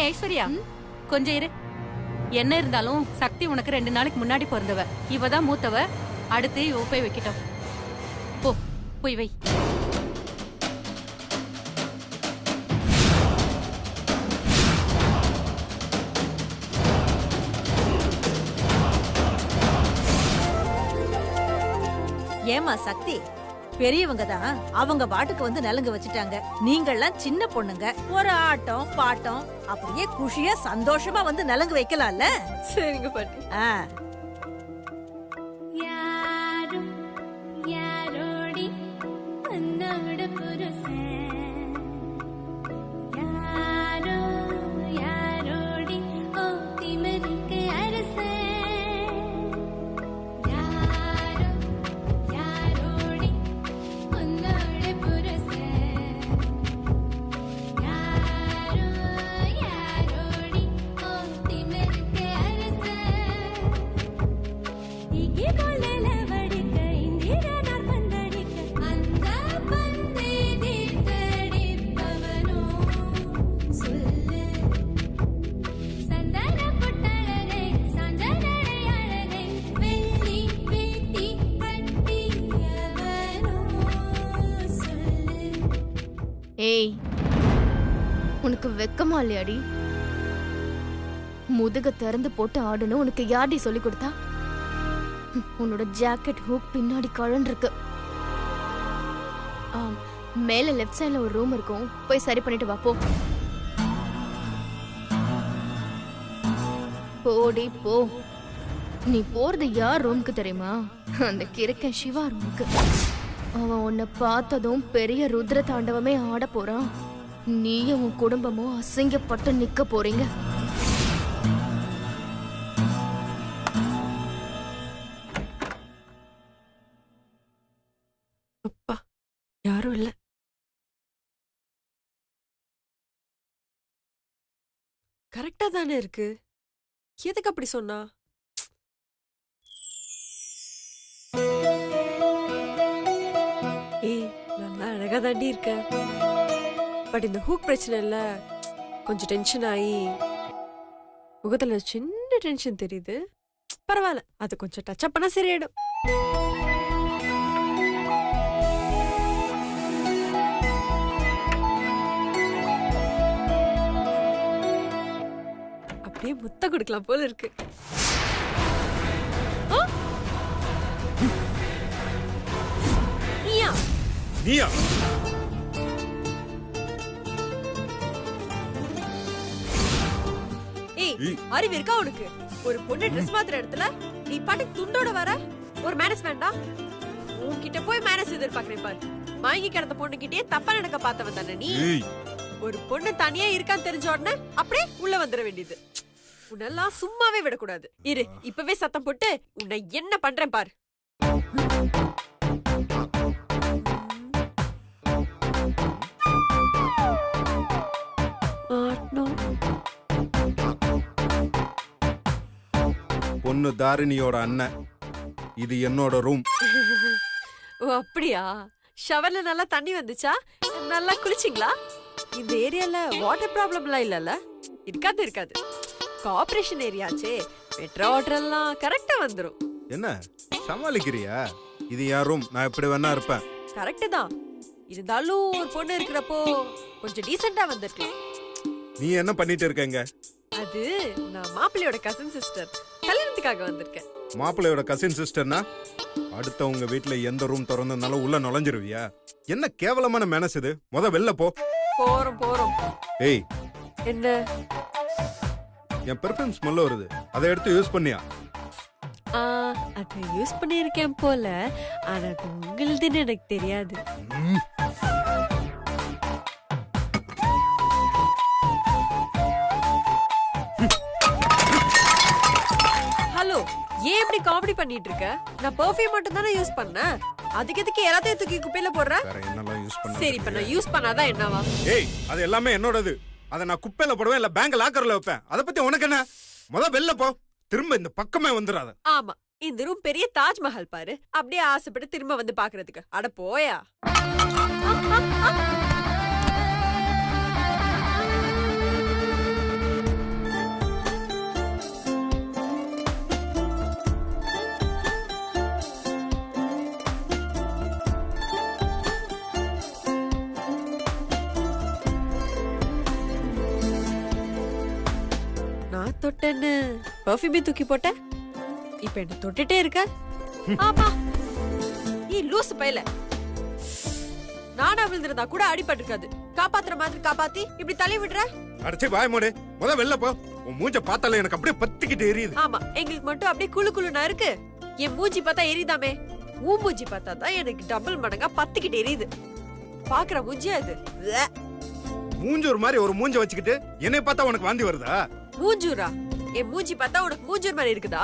ஐஸ்வர்யா கொஞ்சம் இரு. என்ன இருந்தாலும் சக்தி உனக்கு 2 நாளைக்கு முன்னாடி பிறந்தவ. இவதான் மூத்தவ. அடுத்து இவ போய் வைக்கிட்டோம். போ போய் வை. ஏமா சக்தி, பெரியவங்க தான் அவங்க பாட்டுக்கு வந்து நலங்கு வச்சுட்டாங்க. நீங்கெல்லாம் சின்ன பொண்ணுங்க, ஒரு ஆட்டம் பாட்டம் அப்படியே குஷியா சந்தோஷமா வந்து நலங்கு வைக்கலாம்ல. சரிங்க பாட்டி. யாரோடி உன்னோட புருஷன், யாரோ யாரோடி ஓ திமிருக்கு அரசன், யாரோ யாரோடி உன்னோட புருஷன், யாரோ யாரோடி ஓ திமிருக்கு அரசன். இங்கே போலல வடிக்க இந்திரனார் பந்தடிக்க அந்த பந்தை தீர்த்தடிப்பவனோ சொல்லு. சந்தன புட்டழகை சாஞ்சனடை அழகை வெள்ளி பேத்தி கட்டியவனோ சொல்லு. ஏய், உனக்கு வெக்கமா இல்லையாடி? முதுக திறந்து போட்டு ஆடணும் உனக்கு யார்டி சொல்லி கொடுத்தா? உன்னோட ஜாக்கெட் ஹூக் பின்னாடி கழண்டிருக்கு. மேல லெஃப்ட் சைடுல ஒரு ரூம் இருக்கும், போய் சரி பண்ணிட்டு வா. போ போடி போ. நீ போறது யார் ரூமுக்கு தெரியுமா? அந்த கிறுக்கன் சிவா ரூமுக்கு. அவன் உன்னை பார்த்ததும் பெரிய ருத்ர தாண்டவமே ஆட போறான். நீயும் உன் குடும்பமும் அசிங்கப்பட்டு நிக்க போறீங்க. அப்பா யாரும் இல்ல. கரெக்டா தானே இருக்கு. எதுக்கு அப்படி சொன்னா? ஏய், நல்லா அழகா தாண்டி இருக்க. பட் இந்த ஹூக் பிரச்சனை இல்ல, கொஞ்சம் டென்ஷன் ஆகி முகத்துல சின்ன டென்ஷன் தெரியுது. பரவாயில்ல, அது கொஞ்சம் டச் அப் பண்ணா சரியாயிடும். அப்படியே முத்த கொடுக்கலாம் போல இருக்கு. நீயா? ஏய், அறிவு இருக்கா உனக்கு? ஒரு பொண்ணு ட்ரெஸ் மாத்துற இடத்துல நீ பாட்டு துண்டோட வர. ஒரு மேனஸ் வேண்டாம்? உன்கிட்ட போய் மேனஸ் எதிர்பார்க்கறேன் பாரு. வாங்கி கிடந்த பொண்ணுகிட்டே தப்பா நடக்க பார்த்தவன் தானே நீ. ஒரு பொண்ணு தனியா இருக்கான்னு தெரிஞ்ச உடனே அப்படியே உள்ள வந்துட வேண்டியது. உன்னெல்லாம் சும்மாவே விடக்கூடாது. இரு, இப்பவே சத்தம் போட்டு உன்னை என்ன பண்றேன் பாரு. பொண்ணு தாரிணியோட அண்ணன், இது என்னோட ரூம். ஓ அப்படியா? ஷவர்ல நல்லா தண்ணி வந்துச்சா? நல்லா குளிச்சிங்களா? இந்த ஏரியால வாட்டர் ப்ராப்ளம்லாம் இல்லல்ல? இருக்காது. கார்ப்பரேஷன் ஏரியாச்சே, மெட்ரோ வாட்டர் எல்லாம் கரெக்டா வந்துரும். என்ன சமாளிக்கிறியா? இது யார் ரூம், நான் எப்படி வேணா இருப்பேன். கரெக்ட் தான். இருந்தாலும் ஒரு பொண்ணு இருக்கிறப்போ கொஞ்சம் டீசெண்டா வந்திருக்கலாம். நீ என்ன பண்ணிட்டு இருக்கங்க? அது நான் மாப்பிள்ளையோட கசின் சிஸ்டர், கல்யாணத்துக்காக வந்திருக்கேன். மாப்பிள்ளையோட கசின் சிஸ்டர்னா அடுத்தவங்க வீட்டுல எந்த ரூம் திறந்ததுனாலும் உள்ள நுழைஞ்சிருவியா? என்ன கேவலமான மேனஸ் இது? வெளில போ. போறோம். ஏய், என்ன? என் பெர்ஃப்யூம் ஸ்மெல் வருது, அதை எடுத்து யூஸ் பண்ணியா? அதை யூஸ் பண்ணியிருக்கேன் போல, ஆனா அது உங்களுதுன்னு எனக்கு தெரியாது. ஹலோ, ஏன் இப்படி காமெடி பண்ணிட்டு இருக்க? நான் பெர்ஃப்யூம் மட்டும் தானே யூஸ் பண்ணேன். அதுக்கு எதுக்கு எல்லாத்தையும் தூக்கி குப்பையில போடுற? வேற என்னலாம் யூஸ் பண்ண? சரி, இப்ப நான் யூஸ் பண்ணாதான் என்னவா? ஏய், அது எல்லாமே என்னோடது. அதை நான் குப்பையில போடுவேன், இல்ல பேங்க் லாக்கர்ல வைப்பேன். அதை பத்தி உனக்கு என்ன? வெளில போ. திரும்ப இந்த பக்கமே வந்துடாத. ஆமா, இந்த ரூம் பெரிய தாஜ்மஹால் பாரு. அப்படியே ஆசைப்பட்டு திரும்ப வந்து பாக்குறதுக்கு. அட போயா. நான் தொட்டேன்னு பர்ஃபியூமே தூக்கி போட்ட. இப்ப என்ன தொட்டுட்டே இருக்க? ஆமா. ஏய் லூசு பையல. நானா விழுந்திருந்தா கூட அடிபட்டிருக்காது. காப்பாத்துற மாதிரி காப்பாத்தி இப்படி தள்ளி விடுற. அடச்சே வாய் மூடு. வெளில போ. உன் மூஞ்ச பார்த்தாலே எனக்கு அப்படியே பத்திக்கிட்டு எரியுது. ஆமா, எங்களுக்கு மட்டும் அப்படியே குளு குளுனா இருக்கு. என் மூஞ்சி பார்த்தா எரியுதாமே. உன் மூஞ்சி பார்த்தா தான் எனக்கு டபுள் மடங்கா பத்திக்கிட்டு எரியுது. பாக்குற மூஞ்சியா இது? மூஞ்சூர் மாதிரி ஒரு மூஞ்ச வச்சுக்கிட்டு என்னை பார்த்தா உனக்கு வாந்தி வருதா? மூஞ்சூரா? என் மூஞ்சி பார்த்தா உனக்கு மூஞ்சூர் மாதிரி இருக்குதா?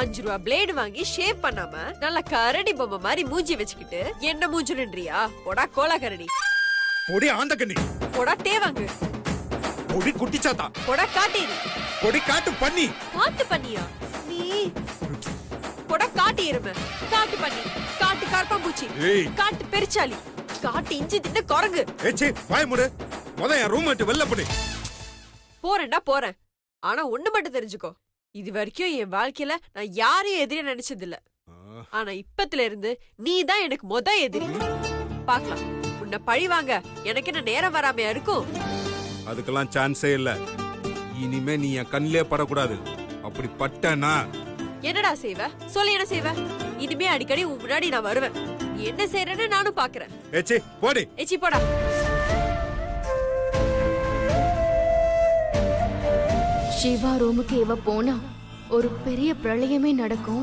5 ரூபா பிளேடு வாங்கி ஷேவ் பண்ணாம நல்ல கரடி பொம்மை மாதிரி மூஞ்சி வச்சுக்கிட்டு என்ன மூஞ்சுன்றீயா? போடா கோலா கரடி. பொடி ஆந்த கண்ணி. போடா தேவாங்கு. பொடி குட்டிச்சாத்தா. போடா காட்டேரி. பொடி காட்டு பண்ணி. காட்டு பண்ணியா நீ? போடா காட்டு எருமை. காட்டு பண்ணி. காட்டு கரப்பாம்பூச்சி. ஏய், காட்டு பெருச்சாலி. காட்டு இஞ்சி தின்ன குரங்கு. ஏச்சி வாய் மூடு. என் ரூம் விட்டு வெளில போடு. போறேன்டா போறேன். ஆனா ஒண்ணு மட்டும் தெரிஞ்சுக்கோ, இது வரைக்கும் என் வாழ்க்கையில நான் யாரையும் எதிரியா நினைச்சது இல்ல. ஆனா இப்பத்துல இருந்து நீ தான் எனக்கு எதிரி. பாக்கலாம், உன்னை பழி வாங்க எனக்கு என்ன நேரம் வராமையா இருக்கும்? அதுக்கெல்லாம் சான்ஸே இல்ல. இனிமே நீ என் கண்ணிலே படக்கூடாது. அப்படி பட்டனா என்னடா செய்வ? சொல்ல என்ன செய்வ? இனிமே அடிக்கடி உன் முன்னாடி நான் வருவேன். நீ என்ன செய்யறன்னு நானும் பாக்குறேன். ஏச்சி போடி. ஏச்சி போடா. சிவா ரூமுக்கு இவ போனா ஒரு பெரிய பிரளயமே நடக்கும்.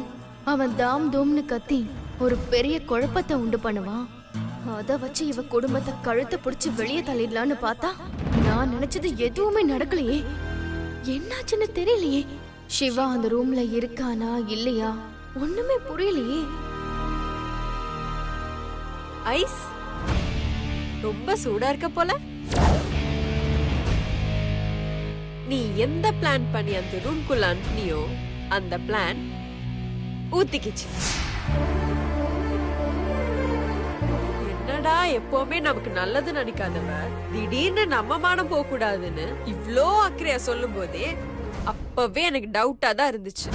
அவன் தாம் தூம்னு கத்தி ஒரு பெரிய குழப்பத்தை உண்டு பண்ணுவான். அத வச்சு இவ குடும்பத்தை கழுத்தை பிடிச்சு வெளியே தள்ளிடலான்னு பார்த்தா நான் நினைச்சது எதுவுமே நடக்கலையே. என்னாச்சுன்னு தெரியலையே. சிவா அந்த ரூம்ல இருக்கானா இல்லையா ஒண்ணுமே புரியலையே. ஐஸ் ரொம்ப சூடா இருக்க போல. நீ எந்த பிளான் பண்ணி அந்த ரூம்குள்ள அனுப்பினியோ அந்த பிளான் ஊத்திக்கிச்சு. என்னடா எப்பவுமே நமக்கு நல்லது நினைக்காதவ திடீர்னு நம்ம மானம் போக கூடாதுன்னு இவ்ளோ அக்கறையா சொல்லும் போதே அப்பவே எனக்கு டவுட்டா தான் இருந்துச்சு.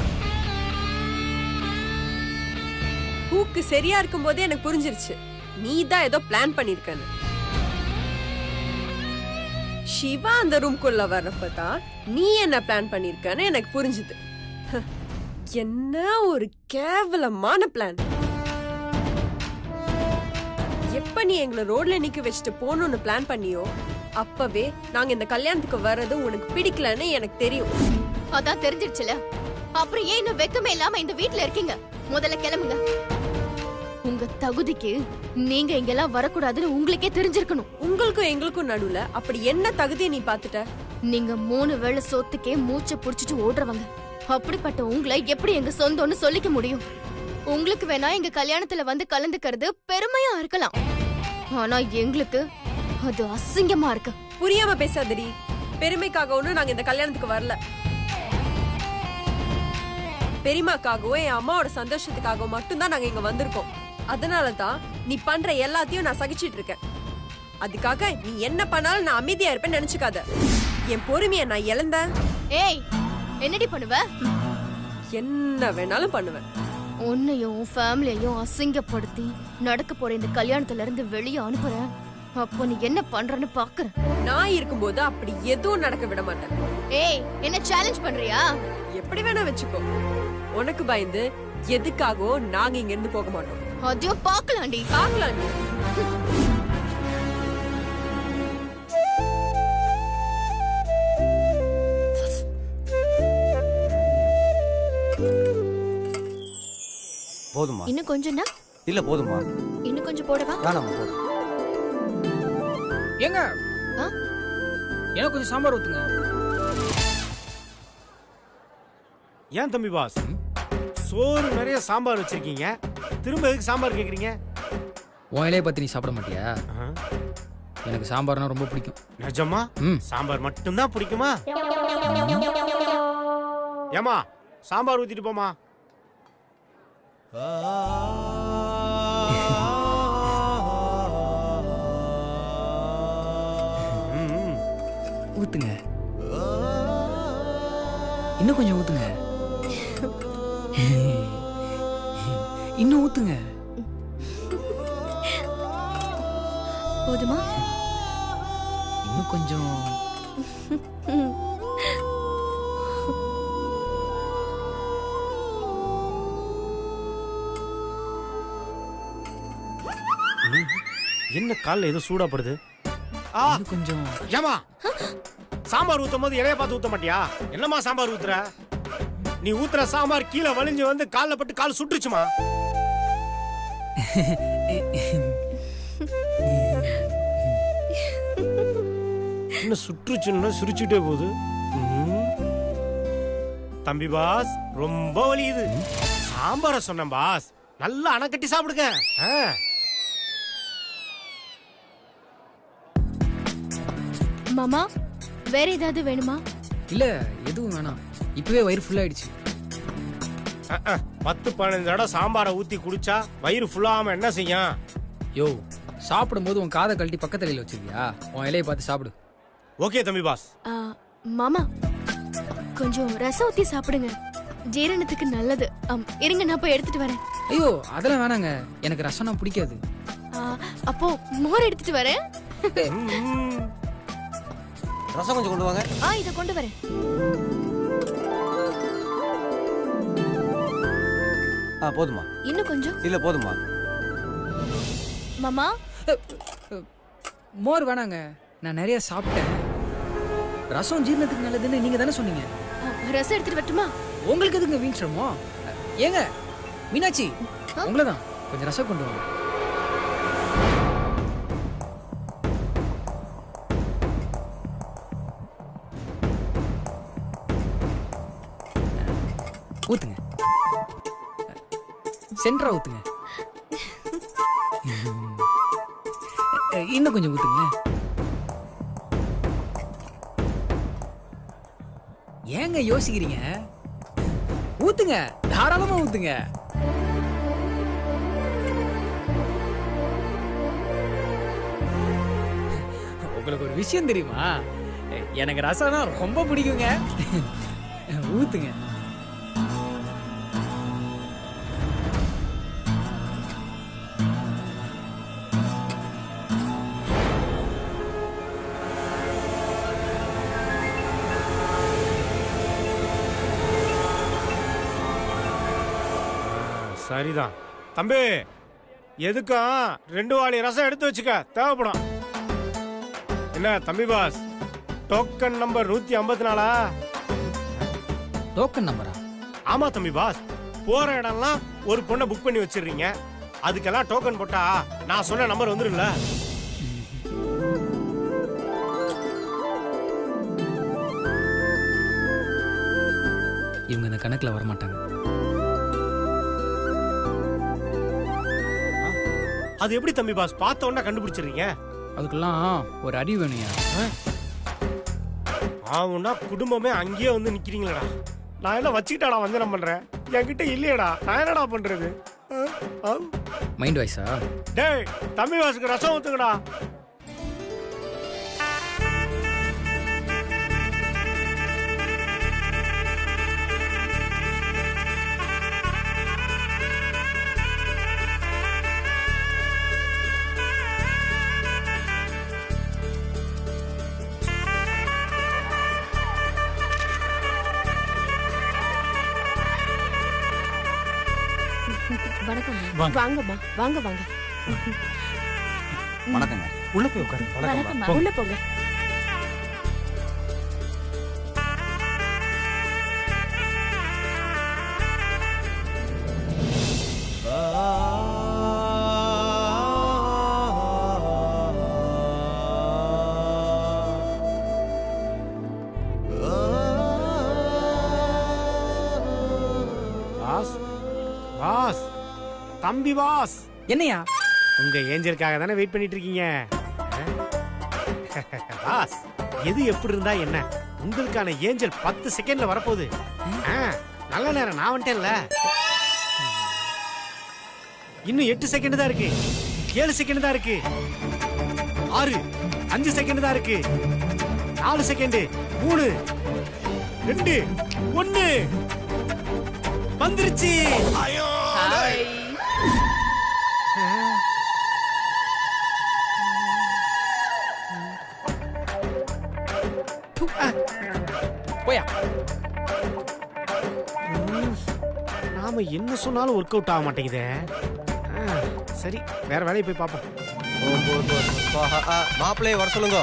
பூக்கு சரியா இருக்கும் போதே எனக்கு புரிஞ்சிருச்சு நீ தான் ஏதோ பிளான் பண்ணிருக்கன்னு. சிவா அந்த ரூம்குள்ள வர்றப்பதான் நீ என்ன பிளான் பண்ணிருக்கன்னு எனக்கு புரிஞ்சுது. என்ன ஒரு கேவலமான பிளான். எப்ப நீ எங்களை ரோட்ல நிக்க வச்சுட்டு போகணும்னு பிளான் பண்ணியோ அப்பவே நாங்க இந்த கல்யாணத்துக்கு வர்றது உனக்கு பிடிக்கலன்னு எனக்கு தெரியும். அதான் தெரிஞ்சிடுச்சுல, அப்புறம் ஏன் இன்னும் வெக்கமே இல்லாம இந்த வீட்ல இருக்கீங்க? முதல்ல கிளம்புங்க. உங்க தகுதிக்கு நீங்க இங்கெல்லாம் வரக்கூடாதுன்னு உங்களுக்கே தெரிஞ்சிருக்கணும். உங்களுக்கும் எங்களுக்கும் நடுவுல அப்படி என்ன தகுதியை நீ பாத்துட்ட? நீங்க 3 வேளை சொத்துக்கே மூச்சை புடிச்சிட்டு ஓடுறவங்க. அப்படிப்பட்ட உங்களை எப்படி எங்க சொந்தம்னு சொல்லிக்க முடியும்? உங்களுக்கு வேணா எங்க கல்யாணத்துல வந்து கலந்துக்கிறது பெருமையா இருக்கலாம், ஆனா எங்களுக்கு அது அசிங்கமா இருக்கு. புரியாம பேசாதடி. பெருமைக்காக ஒண்ணும் நாங்க இந்த கல்யாணத்துக்கு வரல. பெரியமாக்காகவும் என் அம்மாவோட சந்தோஷத்துக்காகவும் மட்டும்தான் நாங்க இங்க வந்திருக்கோம். அதனாலதான் நீ பண்ற எல்லாத்தையும் நான் சகிச்சிட்டு இருக்கேன். அதுக்காக நீ என்ன பண்ணாலும் நான் அமைதியா இருப்பேன்னு நினைச்சுக்காத. என் பொறுமைய நான் இழந்தேன். ஏய், என்னடி பண்ணுவ? என்ன வேணாலும் பண்ணுவேன். உன்னையும் ஃபேமிலியையும் அசிங்கப்படுத்தி நடக்க போற இந்த கல்யாணத்துல இருந்து வெளியே அனுப்புறேன். அப்போ நீ என்ன பண்றன்னு பாக்குறேன். நான் இருக்கும்போது அப்படி எதுவும் நடக்க விட மாட்டேன். ஏய், என்ன சேலஞ்ச் பண்றியா? எப்படி வேணா வச்சுக்கோ. உனக்கு பயந்து எதுக்காகவோ நாங்க இங்க இருந்து போக மாட்டோம். அதையும் பாக்கலாண்டி. பார்க்கலாம் நீ. போதுமா? இன்னும் கொஞ்சம்னா? இல்ல போதுமா? இன்னும் கொஞ்சம் போடவா? வேணாமா, போதும். ஏங்க ஆ? எனக்கு கொஞ்சம் சாம்பார் ஊத்துங்க. ஏன் தம்பி பாஸ், சோறு நிறைய சாம்பார் வச்சிருக்கீங்க, திரும்ப எதுக்கு சாம்பார் கேக்குறீங்க? உன் இலையை பத்தி நீ சாப்பிட மாட்டியா? எனக்கு சாம்பார்னா ரொம்ப பிடிக்கும். நிஜமா? சாம்பார் மட்டும்தான் பிடிக்குமா? ஏமா சாம்பார் ஊத்திட்டு போமா. ஊத்துங்க, இன்னும் கொஞ்சம் ஊத்துங்க, இன்னும் ஊத்துங்க. போதுமா? இன்னும் கொஞ்சம். என்ன கால்ல ஏதோ சூடாப்படுது? இன்னும் கொஞ்சம். ஏமா சாம்பார் ஊத்தும் போது இலைய பார்த்து ஊத்த மாட்டியா? என்னம்மா சாம்பார் ஊத்துற? நீ ஊத்துற சாம்பார் கீழே வலிஞ்சு வந்து கால்ல பட்டு கால் சுட்டுச்சுமா. என்ன சுற்றுச்சுன்னா சிரிச்சுட்டே போகுது. தம்பி பாஸ், ரொம்ப வலியுது. சாம்பார சொன்னேன் பாஸ், நல்லா அணைக்கட்டி சாப்பிடுங்க. மாமா, வேற ஏதாவது வேணுமா? இல்ல, எதுவும் வேணாம். இப்பவே வயிறு ஃபுல் ஆயிடுச்சு. 10-15 தடவை சாம்பாரை ஊத்தி குடிச்சா வயிறு ஃபுல்லாம என்ன செய்யும்? யோ, சாப்பிடும்போது உன் காதை கழட்டி பக்கத்துல இலையில வச்சிருக்கியா? உன் இலையை பார்த்து சாப்பிடு. ஓகே தம்பி பாஸ். மாமா, கொஞ்சம் ரசம் ஊத்தி சாப்பிடுங்க, ஜீரணத்துக்கு நல்லது. இருங்க, நான் போய் எடுத்துட்டு வரேன். ஐயோ, அதெல்லாம் வேணாங்க, எனக்கு ரசம்னா பிடிக்காது. அப்போ மோர் எடுத்துட்டு வரேன். ரசம் கொஞ்சம் கொண்டு வாங்க. இத கொண்டு வரேன். போதுமா? இன்னும் கொஞ்சம். இல்ல போதுமா? மாமா, மோர் வேணாங்க, நான் நிறைய சாப்பிட்டேன். ரசம் ஜீரணத்துக்கு நல்லதுன்னு நீங்க தானே சொன்னீங்க. ரசம் எடுத்துட்டு வரட்டுமா? உங்களுக்கு எதுங்க வீண் சிரமம்? ஏங்க மீனாட்சி, உங்களதான் கொஞ்சம் ரசம் கொண்டு வாங்க. ஊத்துங்க, சென்டரா ஊத்துங்க. இன்னும் கொஞ்சம் ஊத்துங்க. ஏங்க யோசிக்கிறீங்க? ஊத்துங்க, தாராளமா ஊத்துங்க. உங்களுக்கு ஒரு விஷயம் தெரியுமா? எனக்கு ரசம்னா ரொம்ப பிடிக்குங்க. ஊத்துங்க. சரிதான் தம்பி, எதுக்கும் 2 வாளி ரசம் எடுத்து வச்சுக்க, தேவைப்படும். என்ன தம்பி பாஸ், டோக்கன் நம்பர் 154? டோக்கன் நம்பரா? ஆமா தம்பி பாஸ், போற இடம்லாம் ஒரு பொண்ணை புக் பண்ணி வச்சிடுறீங்க, அதுக்கெல்லாம் டோக்கன் போட்டா நான் சொன்ன நம்பர் வந்துரும்ல. இவங்க இந்த கணக்குல வரமாட்டாங்க. அது எப்படி தம்பி பாஸ் பார்த்த உடனே கண்டுபிடிச்சிடுறீங்க? அதுக்கெல்லாம் ஒரு அடி வேணுயா. ஆவுன்னா குடும்பமே அங்கேயே வந்து நிக்கிறீங்களடா. நான் என்ன வச்சுக்கிட்டாடா வந்தனம் பண்றேன், என்கிட்ட இல்லையடா, நான் என்னடா பண்றது? மைண்ட் வாய்ஸா? டேய் தம்பி பாஸுக்கு ரசம் ஊத்துங்கடா. வணக்கம் வாங்கம்மா வாங்க வாங்க வணக்கங்க. உள்ள போய் உட்காரு. வணக்கம்மா. உள்ள போங்க. பாஸ் பாஸ் தம்பி பாஸ், என்னையா? உங்க ஏஞ்சலுக்காக தானே வெயிட் பண்ணிட்டு இருக்கீங்க. பாஸ், எது எப்படி இருந்தா என்ன, உங்களுக்கான ஏஞ்சல் 10 செகண்ட்ல வரப்போகுது. நல்ல நேரம் நான் வந்துட்டேன்ல. இன்னும் 8 செகண்ட் தான் இருக்கு, 7 செகண்ட் தான் இருக்கு, 6, 5 செகண்ட் தான் இருக்கு, 4 செகண்ட், 3, 2, 1 வந்துருச்சு. போயா. நாம என்ன சொன்னாலும் ஒர்க் அவுட் ஆக மாட்டேங்குதே. சரி, வேற வேலையை போய் பார்ப்போம். மாப்பிள்ளைய வர சொல்லுங்க.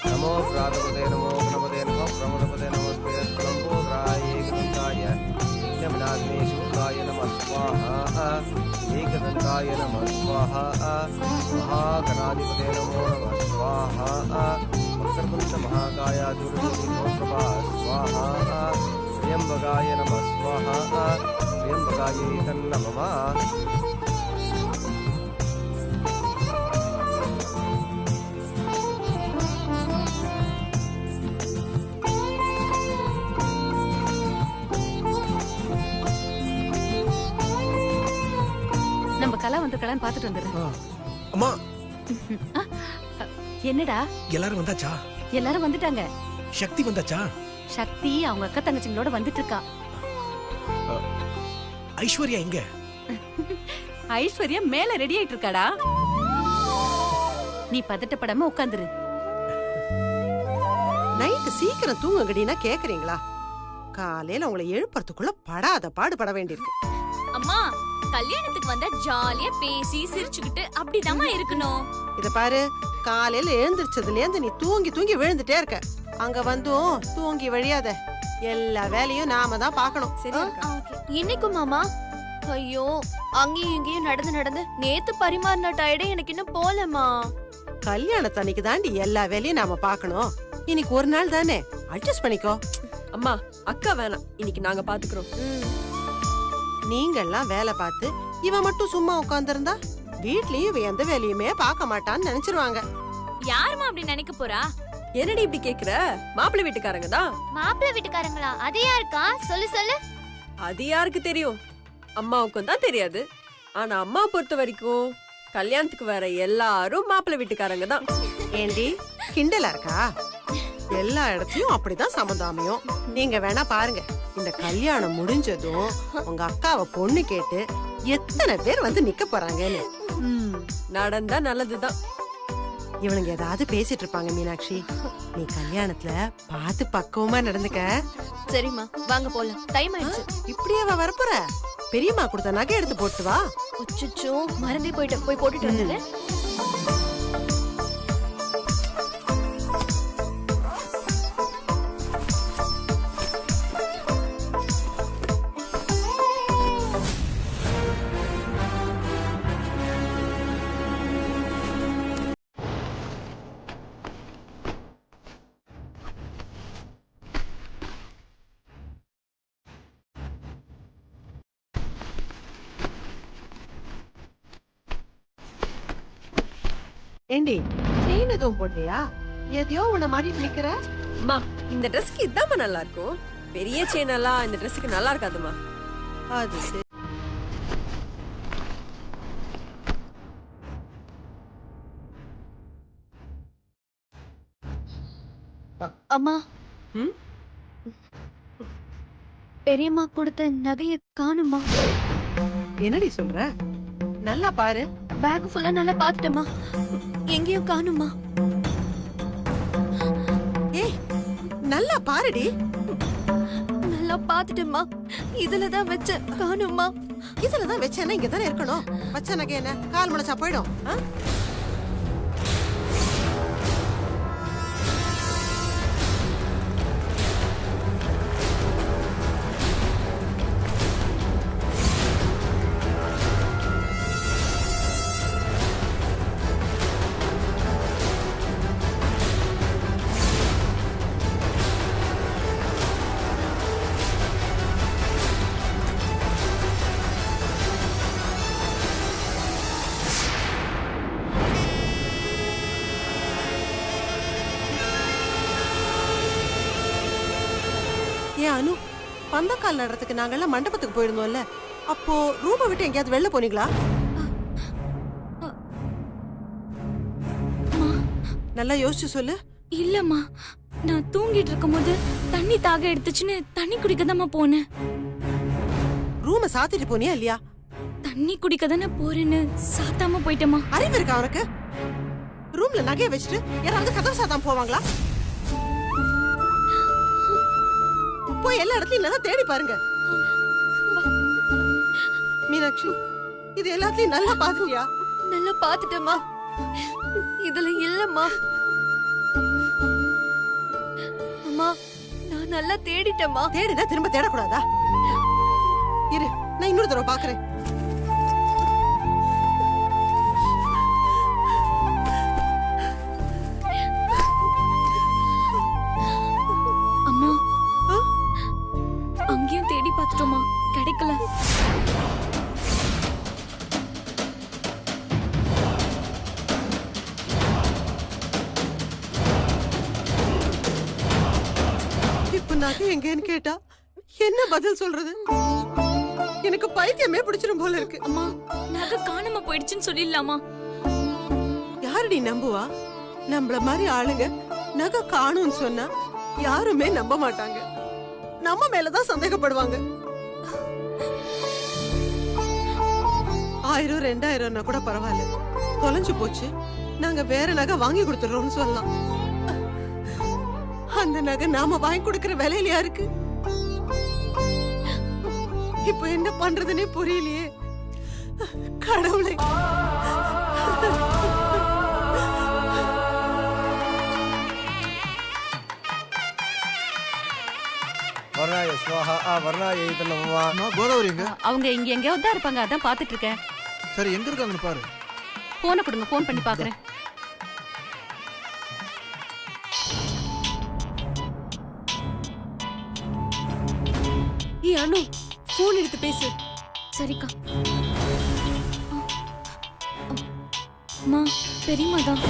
நமோ பிராதபதே நமோ கணபதே நமோ பிரமணபதே நமோ ஸ்ரீலம்போதராய ஏகதந்தாய நித்யமநாத்மே சுகாய நம ஸ்வாஹா ஏகதந்தாய நம ஸ்வாஹா மகாகணாதிபதே நமோ நம ஸ்வாஹா வக்ரதுண்ட மகாகாய துர்முகோ பிரபா ஸ்வாஹா த்ரியம்பகாய நம ஸ்வாஹா த்ரியம்பகாயை தன்னமமா. நம்ம கலா வந்திருக்கலான்னு பாத்துட்டு வந்துடுறேன். அம்மா, என்னடா எல்லாரும் வந்தாச்சா? எல்லாரும் வந்துட்டாங்க. சக்தி வந்தாச்சா? சக்தி அவங்க அக்கா தங்கச்சிங்களோட வந்துட்டு இருக்கா. ஐஸ்வர்யா எங்க? ஐஸ்வர்யா மேல ரெடி ஆயிட்டு இருக்காடா. நீ பதட்டப்படாம உட்காந்துரு. நைட்டு சீக்கிரம் தூங்குங்கடினா கேக்குறீங்களா? காலையில உங்களை எழுப்புறதுக்குள்ள படாத பாடுபட வேண்டியிருக்கு. அம்மா, கல்யாணத்துக்கு வந்தா ஜாலியா பேசி சிரிச்சுக்கிட்டு அப்படிதாம்மா இருக்கணும். இத பாரு, காலையில எழுந்திருச்சதுல இருந்து நீ தூங்கி தூங்கி விழுந்துட்டே இருக்க. அங்க வந்தும் தூங்கி வழியாத. எல்லா வேலையும் நாம தான் பாக்கணும். இன்னைக்கும் மாமா, ஐயோ அங்கேயும் இங்கேயும் நடந்து நடந்து நேத்து பரிமாறின டயர்டே எனக்கு இன்னும் போலமா. கல்யாணத்தன்னைக்கு தாண்டி எல்லா வேலையும் நாம பாக்கணும். இன்னைக்கு ஒரு நாள் தானே, அட்ஜஸ்ட் பண்ணிக்கோ. அம்மா, அக்கா வேணாம், இன்னைக்கு நாங்க பாத்துக்கிறோம். நீங்கெல்லாம் வேலை பார்த்து இவன் மட்டும் சும்மா உட்கார்ந்திருந்தா வீட்லயும் இவ எந்த வேலையுமே பார்க்க மாட்டான்னு நினைச்சிருவாங்க. யாருமா அப்படி நினைக்க போறா? என்னடி இப்படி கேக்குற? மாப்பிள்ளை வீட்டுக்காரங்க தான். மாப்பிள்ளை வீட்டுக்காரங்களா? அது யாருக்கா? சொல்லு சொல்லு. அது யாருக்கு தெரியும்? அம்மாவுக்கும் தான் தெரியாது. ஆனா அம்மா பொறுத்த வரைக்கும் கல்யாணத்துக்கு வர எல்லாரும் மாப்பிள்ளை வீட்டுக்காரங்க தான். ஏண்டி கிண்டலா இருக்கா? எல்லா இடத்துலயும் அப்படிதான் சம்மந்தம் அமையும். நீங்க வேணா பாருங்க, இந்த கல்யாணம் முடிஞ்சதும் உங்க அக்காவை பொண்ணு கேட்டு எத்தனை பேர் வந்து நிக்க போறாங்கன்னு. நடந்தா நல்லதுதான். இவனுங்க ஏதாவது பேசிட்டு இருப்பாங்க மீனாட்சி. நீ கல்யாணத்துல பார்த்து பக்குவமா நடந்துக்க. சரிம்மா, வாங்க போலாம், டைம் ஆயிடுச்சு. இப்படியே வரப்போற? பெரியம்மா கொடுத்த நகை எடுத்து போட்டு வா. அச்சச்சோ, மறந்தே போயிட்டு போய் போட்டுட்டு வந்துடுறேன். ஏண்டி செயின் எதுவும் போட்டியா? எதையோ உன்ன மாதிரி நிக்கிற. அம்மா, இந்த ட்ரெஸ்க்கு இதாம்மா நல்லா இருக்கும். பெரிய செயின் எல்லாம் இந்த ட்ரெஸ்ஸுக்கு நல்லா இருக்காதுமா. அது சரி. அம்மா, பெரியம்மா கொடுத்த நகையை காணுமா? என்னடி சொல்ற? நல்லா பாரு. பேக் ஃபுல்லா நல்லா பாத்துட்டேம்மா, எங்கேயும் காணுமா? ஏய், நல்லா பாருடி. நல்லா பாத்துட்டேம்மா, இதுலதான் வச்ச காணுமா? இதுலதான் வச்சேன்னா இங்க தானே இருக்கணும். வச்ச நகை என்ன கால் முளைச்சா போயிடும்? ஏன் அனு, பந்தக்கால் நடுறதுக்கு நாங்கெல்லாம் மண்டபத்துக்கு போயிருந்தோம்ல, அப்போ ரூமை விட்டு எங்கேயாவது வெளில போனீங்களா? நல்லா யோசிச்சு சொல்லு. இல்லம்மா, நான் தூங்கிட்டு இருக்கும்போது தண்ணி தாக எடுத்துச்சுன்னு தண்ணி குடிக்க தான் போனேன். ரூமை சாத்திட்டு போனியா இல்லையா? தண்ணி குடிக்க தானே போறேன்னு சாத்தாம போயிட்டேமா. அறிவு இருக்கா உனக்கு? ரூம்ல நகையை வச்சுட்டு யாராவது கதவு சாத்தாம போவாங்களா? போய் எல்லா இடத்துலயும் நல்லா தேடி பாருங்க. மீனாட்சி, இது எல்லாத்தையும் நல்லா பாத்துட்டியா? நல்லா பாத்துட்டேம்மா. இதுல இல்லம்மா. அம்மா, நான் நல்லா தேடிட்டேம்மா. தேடினா திரும்ப தேடக்கூடாதா? இரு, நான் இன்னொரு தடவை பாக்குறேன். அம்மா, அங்கேயும் தேடி பார்த்துட்டோமா, கிடைக்கல. இப்ப நகை எங்கன்னு கேட்டா என்ன பதில் சொல்றது? எனக்கு பைத்தியமே பிடிச்சிரும் போல இருக்கு. அம்மா, நகை காணாம போயிடுச்சுன்னு சொல்லிடலாமா? யாரடி நம்புவா? நம்மள மாதிரி ஆளுங்க நகை காணும்னு சொன்னா யாருமே நம்ப மாட்டாங்க. நம்ம மேலதான் சந்தேகப்படுவாங்க. 1000 2000 கூட பரவாயில்ல, தொலைஞ்சு போச்சு, நாங்க வேற நகை வாங்கி கொடுத்துறோம்னு சொல்லலாம். அந்த நகை நாம வாங்கி கொடுக்கிற விலையிலயா இருக்கு? இப்ப என்ன பண்றதுன்னே புரியலையே. கடவுளே, வர்ணாய ஸ்வாஹா வர்ணாய இதனம்மா. கோதாவரி எங்க? அவங்க இங்க எங்கேயாவது தான் இருப்பாங்க, அதான் பாத்துட்டு இருக்கேன். சரி, எங்க இருக்காங்கன்னு பாரு. போனை கொடுங்க, போன் பண்ணி பாக்குறேன். அனு, போன் எடுத்து பேசு. சரிக்கா. அம்மா, பெரியம்மா தான்.